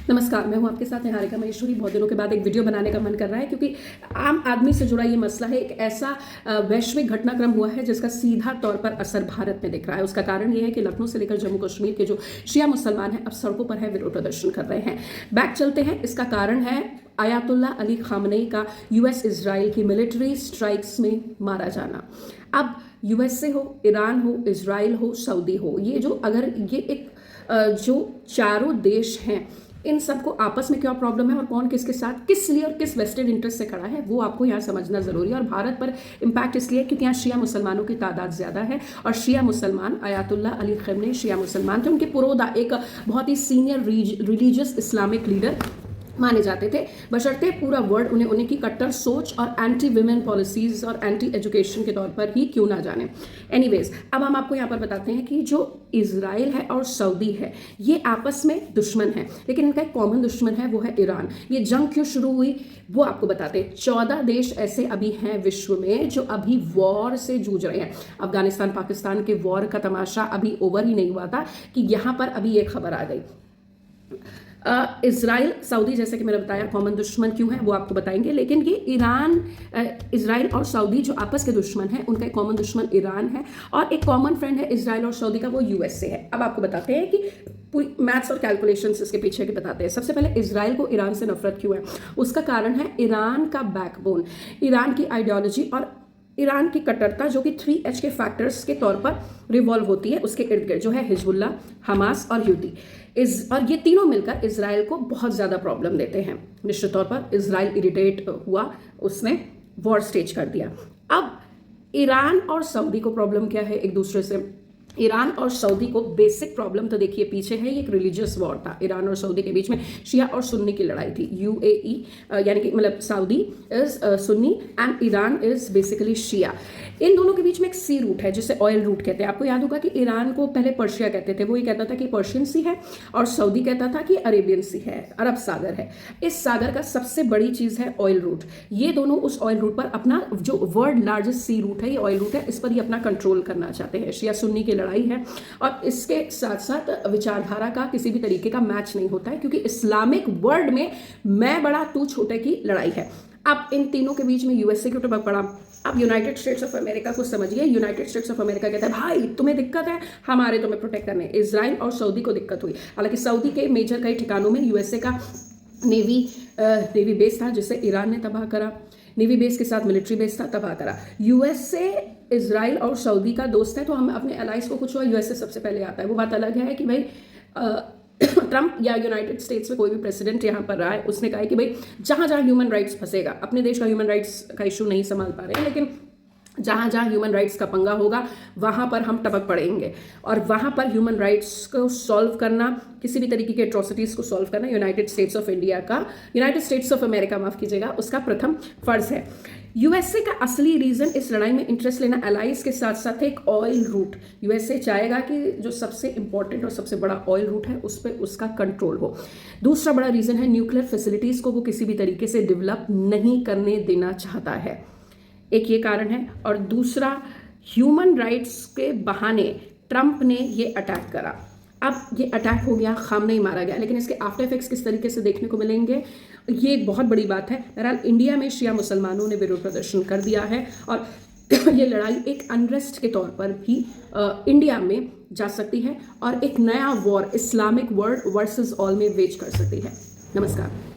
नमस्कार, मैं हूं आपके साथ निहारिका महेश्वरी। बहुत दिनों के बाद एक वीडियो बनाने का मन कर रहा है क्योंकि आम आदमी से जुड़ा ये मसला है। एक ऐसा वैश्विक घटनाक्रम हुआ है जिसका सीधा तौर पर असर भारत में दिख रहा है। उसका कारण ये है कि लखनऊ से लेकर जम्मू कश्मीर के जो शिया मुसलमान हैं अब सड़कों पर है, विरोध प्रदर्शन कर रहे हैं। बैक चलते हैं। इसका कारण है आयतुल्ला अली खामनेई का यूएस इजराइल की मिलिट्री स्ट्राइक्स में मारा जाना। अब यूएसए हो, ईरान हो, इजराइल हो, सऊदी हो, ये जो अगर ये एक जो चारों देश हैं, इन सबको आपस में क्या प्रॉब्लम है और कौन किसके साथ किस लिए और किस वेस्टेड इंटरेस्ट से खड़ा है, वो आपको यहाँ समझना जरूरी है। और भारत पर इम्पैक्ट इसलिए क्योंकि यहाँ शिया मुसलमानों की तादाद ज़्यादा है और शिया मुसलमान आयतुल्ला अली खामनेई शिया मुसलमान थे। उनके पुरोधा एक बहुत ही सीनियर रिलीजियस इस्लामिक लीडर माने जाते थे, बशर्ते पूरा वर्ल्ड उन्हें की कट्टर सोच और एंटी विमेन पॉलिसीज और एंटी एजुकेशन के तौर पर ही क्यों ना जाने। एनीवेज, अब हम आपको यहाँ पर बताते हैं कि जो इजराइल है और सऊदी है ये आपस में दुश्मन है, लेकिन इनका एक कॉमन दुश्मन है, वो है ईरान। ये जंग क्यों शुरू हुई वो आपको बताते हैं। 14 देश ऐसे अभी हैं विश्व में जो अभी वॉर से जूझ रहे हैं। अफगानिस्तान पाकिस्तान के वॉर का तमाशा अभी ओवर ही नहीं हुआ था कि यहाँ पर अभी ये खबर आ गई। इजराइल सऊदी, जैसे कि मैंने बताया, कॉमन दुश्मन क्यों है वो आपको बताएंगे, लेकिन ये ईरान, इजराइल और सऊदी जो आपस के दुश्मन हैं उनका एक कॉमन दुश्मन ईरान है और एक कॉमन फ्रेंड है इजराइल और सऊदी का, वो यूएसए है। अब आपको बताते हैं कि पूरी मैथ्स और कैलकुलेशंस इसके पीछे के बताते हैं। सबसे पहले इजराइल को ईरान से नफरत क्यों है, उसका कारण है ईरान का बैकबोन, ईरान की आइडियोलॉजी और ईरान की कट्टरता जो कि 3H के फैक्टर्स के तौर पर रिवॉल्व होती है उसके इर्द गिर्द, जो है हिजबुल्ला, हमास और ह्यूती। और ये तीनों मिलकर इजराइल को बहुत ज़्यादा प्रॉब्लम देते हैं। निश्चित तौर पर इजराइल इरिटेट हुआ, उसने वॉर स्टेज कर दिया। अब ईरान और सऊदी को प्रॉब्लम क्या है एक दूसरे से? ईरान और सऊदी को बेसिक प्रॉब्लम तो देखिए पीछे है, ये एक रिलीजियस वॉर था। ईरान और सऊदी के बीच में शिया और सुन्नी की लड़ाई थी। यूएई यानी कि मतलब Saudi is Sunni and Iran is basically Shia. इन दोनों के बीच में एक सी रूट है जिसे ऑयल रूट कहते हैं। आपको याद होगा कि ईरान को पहले पर्शिया कहते थे, वो ये कहता था कि पर्शियन सी है, और सऊदी कहता था कि अरेबियन सी है, अरब सागर है। इस सागर का सबसे बड़ी चीज है ऑयल रूट। ये दोनों उस ऑयल रूट पर अपना, जो वर्ल्ड लार्जेस्ट सी रूट है, ये ऑयल रूट है, इस पर ही अपना कंट्रोल करना चाहते हैं। शिया सुन्नी की लड़ाई है और इसके साथ साथ विचारधारा का किसी भी तरीके का मैच नहीं होता है, क्योंकि इस्लामिक वर्ल्ड में मैं बड़ा तू छोटे की लड़ाई है। अब इन तीनों के बीच में यूएसए क्यों टपक पड़ा? अब यूनाइटेड स्टेट्स ऑफ अमेरिका को समझिए। यूनाइटेड स्टेट्स ऑफ अमेरिका कहता है भाई तुम्हें दिक्कत है, हमारे तुम्हें प्रोटेक्ट करने। इजराइल और सऊदी को दिक्कत हुई। हालांकि सऊदी के मेजर कई ठिकानों में यूएसए का नेवी बेस था जिसे ईरान ने तबाह करा। नेवी बेस के साथ मिलिट्री बेस था, तबाह करा। यूएसए इजराइल और सऊदी का दोस्त है, तो हम अपने अलाइज को कुछ हुआ यूएसए सबसे पहले आता है। वो बात अलग है कि भाई ट्रंप या यूनाइटेड स्टेट्स में कोई भी प्रेसिडेंट यहाँ पर रहा है, उसने कहा है कि भाई जहाँ जहाँ ह्यूमन राइट्स फंसेगा, अपने देश का ह्यूमन राइट्स का इशू नहीं संभाल पा रहे हैं, लेकिन जहाँ जहाँ ह्यूमन राइट्स का पंगा होगा वहाँ पर हम टपक पड़ेंगे। और वहाँ पर ह्यूमन राइट्स को सॉल्व करना, किसी भी तरीके के एट्रोसिटीज़ को सॉल्व करना यूनाइटेड स्टेट्स ऑफ अमेरिका माफ़ कीजिएगा, उसका प्रथम फर्ज है। यूएसए का असली रीजन इस लड़ाई में इंटरेस्ट लेना एलाइज के साथ साथ एक ऑयल रूट। यूएसए चाहेगा कि जो सबसे इंपॉर्टेंट और सबसे बड़ा ऑयल रूट है उस पर उसका कंट्रोल हो। दूसरा बड़ा रीजन है न्यूक्लियर फैसिलिटीज़ को वो किसी भी तरीके से डेवलप नहीं करने देना चाहता है, एक ये कारण है। और दूसरा, ह्यूमन राइट्स के बहाने ट्रंप ने ये अटैक करा। अब ये अटैक हो गया, खामनेई मारा गया, लेकिन इसके आफ्टर इफेक्ट्स किस तरीके से देखने को मिलेंगे ये एक बहुत बड़ी बात है। बहरहाल इंडिया में शिया मुसलमानों ने विरोध प्रदर्शन कर दिया है और ये लड़ाई एक अनरेस्ट के तौर पर भी इंडिया में जा सकती है और एक नया war Islamic world versus all में वेज कर सकती है। नमस्कार।